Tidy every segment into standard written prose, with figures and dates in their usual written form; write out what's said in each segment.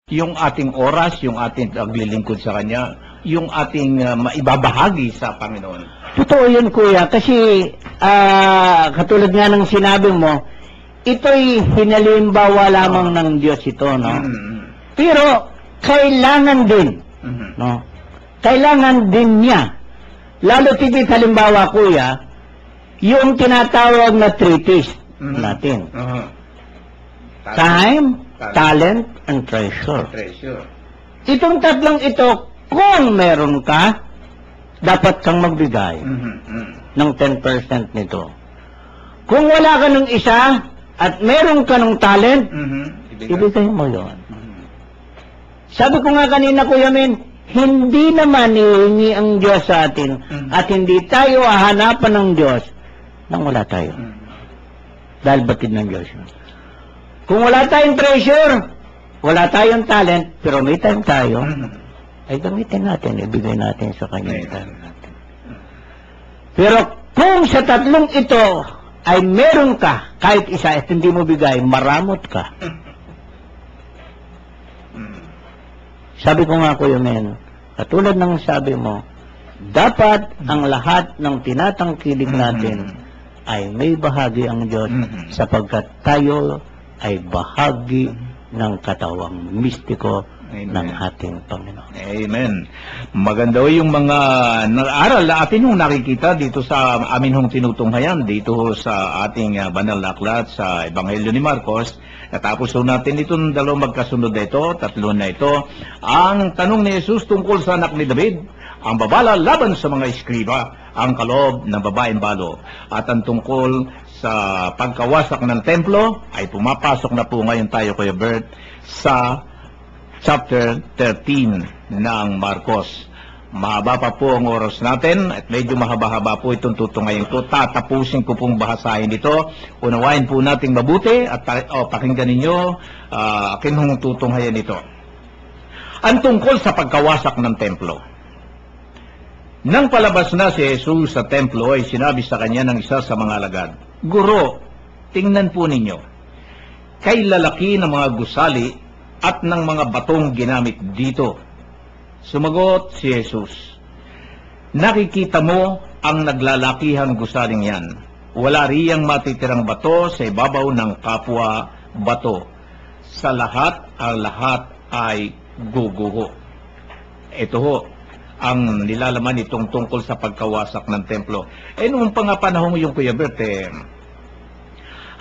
yung ating oras, yung ating paglilingkod sa Kanya, yung ating maibabahagi sa Panginoon. Totoo yun, Kuya, kasi katulad nga ng sinabi mo, ito'y hinalimbawa lamang ng Diyos ito, no? Pero kailangan din, no? Kailangan din niya, lalo tigit halimbawa, Kuya, yung tinatawag na treatise natin. Time, talent, and treasure. Itong tatlong ito, kung meron ka, dapat kang magbigay ng 10% nito. Kung wala ka ng isa, at meron ka ng talent, ibigay mo yun. Sabi ko nga kanina, Kuya Men, hindi naman hihingi ang Diyos sa atin, at hindi tayo hahanapan ng Diyos nang wala tayo. Dahil batid ng Diyos. Kung wala tayong treasure, wala tayong talent, pero may time tayo, ay gamitin natin, ibigay natin sa Kanya yung time natin. Pero kung sa tatlong ito ay meron ka, kahit isa at hindi mo bigay, maramot ka. Sabi ko nga, Kuya Men, katulad ng sabi mo, dapat ang lahat ng tinatangkilik natin ay may bahagi ang Diyos sapagkat tayo ay bahagi ng katawang mistiko ng ating Panginoon. Amen. Maganda yung mga aral na atin yung nakikita dito sa amin hong tinutunghayan dito sa ating banal na aklat sa Ebanghelyo ni Marcos. Natapos natin itong dalawang magkasunod na ito, tatlo na ito. Ang tanong ni Jesus tungkol sa anak ni David, ang babala laban sa mga eskriba, ang kaloob ng babaeng balo. At ang tungkol sa pagkawasak ng templo ay pumapasok na po ngayon tayo, Kuya Bert, sa chapter 13 ng Marcos. Mahaba pa po ang oras natin at medyo mahaba-haba po itong tutunghayin ko. Tatapusin ko pong bahasahin ito. Unawain po nating mabuti at pakinggan ninyo akin hong tutunghayan ito. Ang tungkol sa pagkawasak ng templo. Nang palabas na si Jesus sa templo ay sinabi sa kanya ng isa sa mga alagad, Guro, tingnan po ninyo, kay lalaki ng mga gusali at ng mga batong ginamit dito. Sumagot si Jesus, nakikita mo ang naglalakihang gusaling yan. Wala riyang matitirang bato sa ibabaw ng kapwa bato. Sa lahat, ang lahat ay guguho. Ito ho, ang nilalaman itong tungkol sa pagkawasak ng templo. Noong panahon yung Kuya Bert,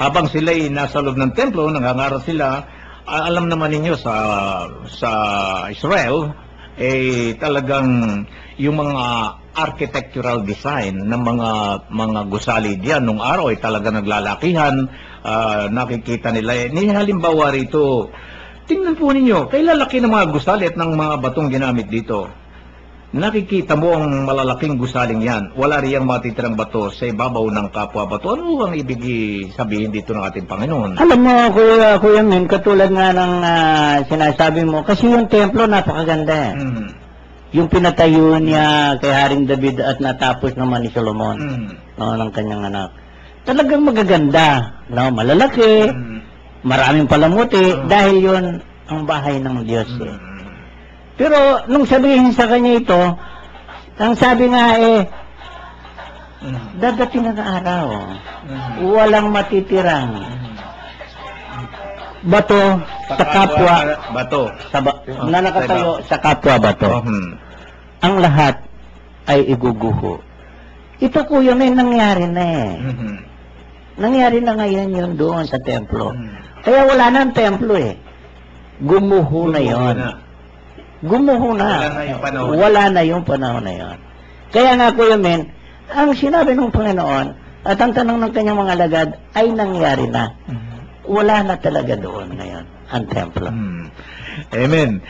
habang sila'y nasa loob ng templo, nangangaral sila, alam naman ninyo sa Israel, talagang yung mga architectural design ng mga gusali diyan nung araw ay talaga naglalakihan. Nakikita nila, halimbawa rito, tingnan po ninyo, kay lalaki ng mga gusali at ng mga batong ginamit dito. Nakikita mo ang malalaking gusaling yan. Wala riyang matitirang bato sa ibabaw ng kapwa bato. Ano ang ibig sabihin dito ng ating Panginoon? Alam mo, Kuya Men, katulad nga ng sinasabi mo, kasi yung templo napakaganda. Yung pinatayo niya kay Haring David at natapos naman ni Solomon, ng kanyang anak. Talagang magaganda, no? Malalaki, maraming palamuti, dahil yun ang bahay ng Diyos. Pero nung sabihin sa kanya ito, ang sabi nga dadating ang araw, walang matitirang bato sa kapwa bato na nakatayo sa kapwa bato. Ang lahat ay iguguho. Ito, Kuya, may nangyari na Nangyari na ngayon yun doon sa templo. Kaya wala na ang templo Gumuho na yun. Gumuho na. Wala na yung panahon na yun. Kaya nga, Kuya Men, ang sinabi ng Panginoon at ang tanong ng kanyang mga alagad ay nangyari na. Wala na talaga doon ngayon ang templo. Amen.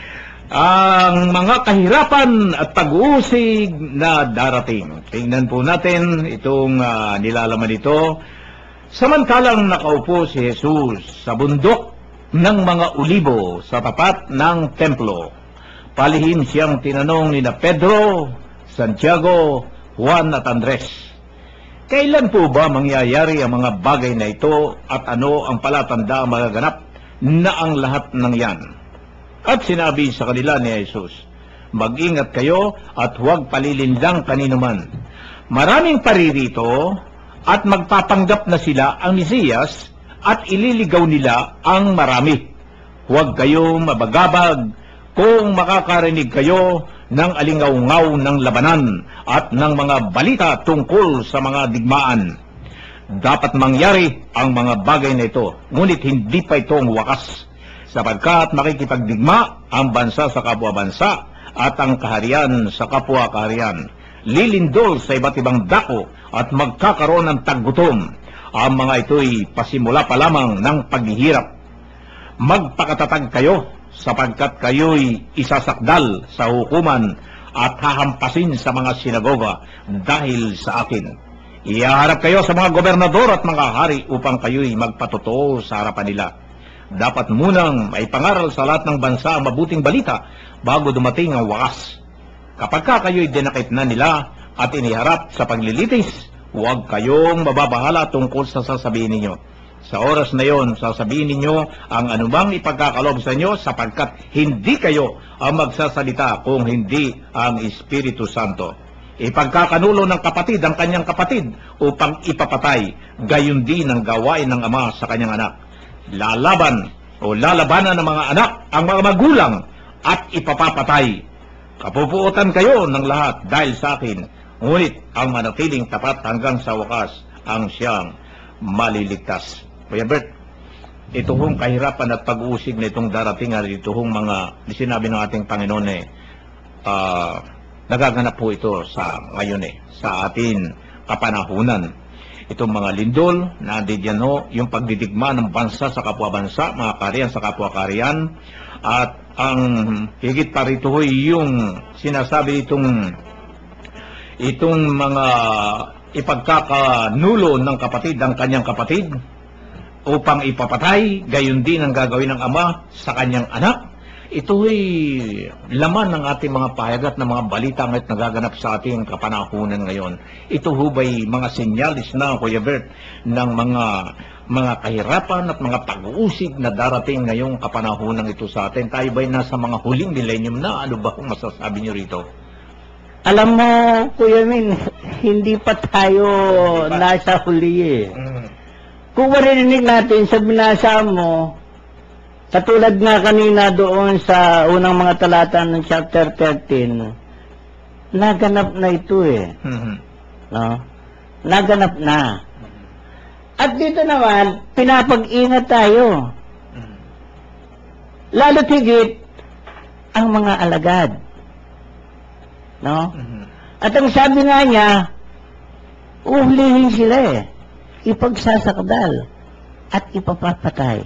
Ang mga kahirapan at pag-uusig na darating. Tingnan po natin itong nilalaman ito. Samantalang nakaupo si Jesus sa bundok ng mga ulibo sa tapat ng templo, palihim siyang tinanong ni Pedro, Santiago, Juan at Andres, kailan po ba mangyayari ang mga bagay na ito at ano ang palatanda magaganap na ang lahat ng yan? At sinabi sa kanila ni Jesus, mag-ingat kayo at huwag palilindang kanino man. Maraming paririto at magpapanggap na sila ang Mesiyas at ililigaw nila ang marami. Huwag kayong mabagabag kung makakarinig kayo ng alingaw-ngaw ng labanan at ng mga balita tungkol sa mga digmaan. Dapat mangyari ang mga bagay na ito, ngunit hindi pa ito ang wakas, sapagkat makikipagdigma ang bansa sa kapwa bansa at ang kaharian sa kapwa kaharian. Lilindol sa iba't ibang dako at magkakaroon ng taggutom. Ang mga ito'y pasimula pa lamang ng paghihirap. Magpakatatag kayo, sapagkat kayo'y isasakdal sa hukuman at hahampasin sa mga sinagoga dahil sa akin. Ihaharap kayo sa mga gobernador at mga hari upang kayo'y magpatotoo sa harapan nila. Dapat munang maipangaral sa lahat ng bansa ang mabuting balita bago dumating ang wakas. Kapag kayo'y dinakip na nila at iniharap sa paglilitis, huwag kayong mababahala tungkol sa sasabihin ninyo. Sa oras na yon, sasabihin ninyo ang anumang ipagkakalob sa inyo sapagkat hindi kayo ang magsasalita kung hindi ang Espiritu Santo. Ipagkakanulo ng kapatid ang kanyang kapatid upang ipapatay, gayon din ang gawain ng ama sa kanyang anak. Lalaban o lalabanan ng mga anak ang mga magulang at ipapapatay. Kapupuotan kayo ng lahat dahil sa akin, ngunit ang manatiling tapat hanggang sa wakas ang siyang maliligtas. Kuya Bert, ito hong kahirapan at pag-uusig na itong darating at ito hong mga sinabi ng ating Panginoon nagaganap po ito sa ngayon sa ating kapanahunan. Itong mga lindol na diyan yung pagdidigma ng bansa sa kapwa bansa, mga kaharian sa kapwa kaharian, at ang higit pa rito yung sinasabi itong mga ipagkakanulo ng kapatid ang kanyang kapatid upang ipapatay, gayon din ang gagawin ng ama sa kanyang anak. Ito'y laman ng ating mga pahayagat na mga balita ngayon nagaganap sa ating kapanahunan ngayon. Ito hubay mga senyalis na, Kuya Bert, ng mga kahirapan at mga pag-uusig na darating ngayong kapanahunan ito sa atin. Tayo ba'y nasa mga huling millennium na? Ano ba kung masasabi niyo rito? Alam mo, Kuya Min, hindi pa tayo nasa huli Kung marinig natin sa binasa mo, katulad nga kanina doon sa unang mga talata ng chapter 13, naganap na ito no? Naganap na. At dito naman, pinapag-ingat tayo. Lalo tigit ang mga alagad. No? At ang sabi nga niya, uhulihin sila ipagsasakdal at ipapapatay.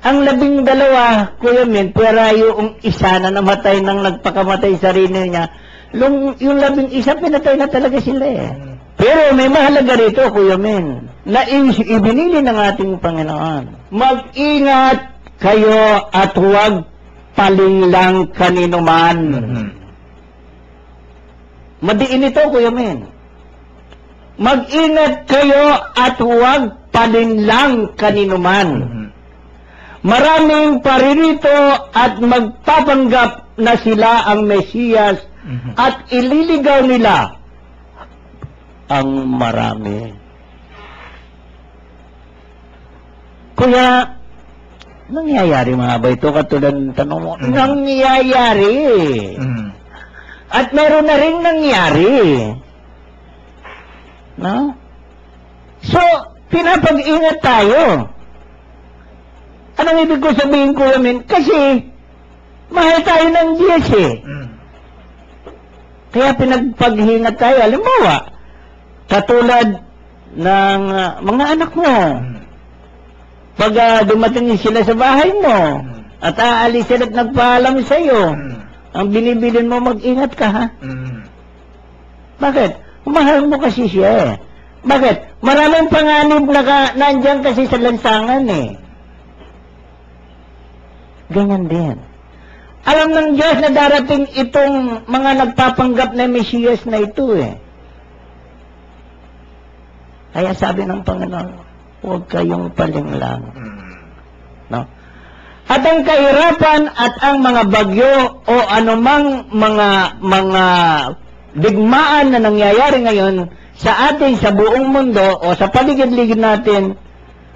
Ang 12, Kuya Min, pera yung isa na namatay nang nagpakamatay sarili niya, yung 11 pinatay na talaga sila Pero may mahalaga rito, Kuya Min, na ibinili ng ating Panginoon. Mag-ingat kayo at huwag palinglang kanino man. Madiin ito, Kuya Min. Mag-ingat kayo at huwag palinglang kanino man. Maraming paririto at magpapanggap na sila ang Mesiyas at ililigaw nila ang marami. Kuya, nangyayari mga ba ito? Katulad ng tanong mo, nangyayari. At meron na rin nangyari. No? So, pinapag-ingat tayo. Anong ibig ko sabihin, Kuya Min? Kasi, mahal tayo ng Diyos Kaya pinagpag-ingat tayo. Halimbawa, katulad ng mga anak mo. Pag dumating sila sa bahay mo, at aalis sila at nagpaalam sa iyo, ang binibilin mo, mag-ingat ka, ha? Bakit? Mahal mo kasi siya Bakit? Maraming panganib na nandyan kasi sa lansangan Ganyan din. Alam ng Diyos na darating itong mga nagpapanggap na Mesiyas na ito Kaya sabi ng Panginoon, huwag kayong palinglang. No? At ang kahirapan at ang mga bagyo o anumang mga digmaan na nangyayari ngayon sa buong mundo o sa paligid-ligid natin